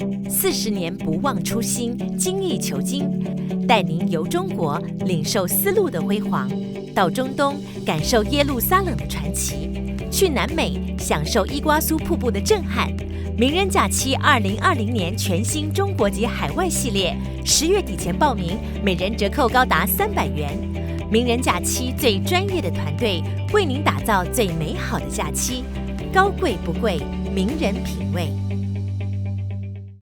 40年不忘初心，精益求精，带您游中国，领受丝路的辉煌；到中东，感受耶路撒冷的传奇；去南美，享受伊瓜苏瀑布的震撼。名人假期2020年全新中国及海外系列，10月底前报名，每人折扣高达300元。名人假期最专业的团队为您打造最美好的假期，高贵不贵，名人品味。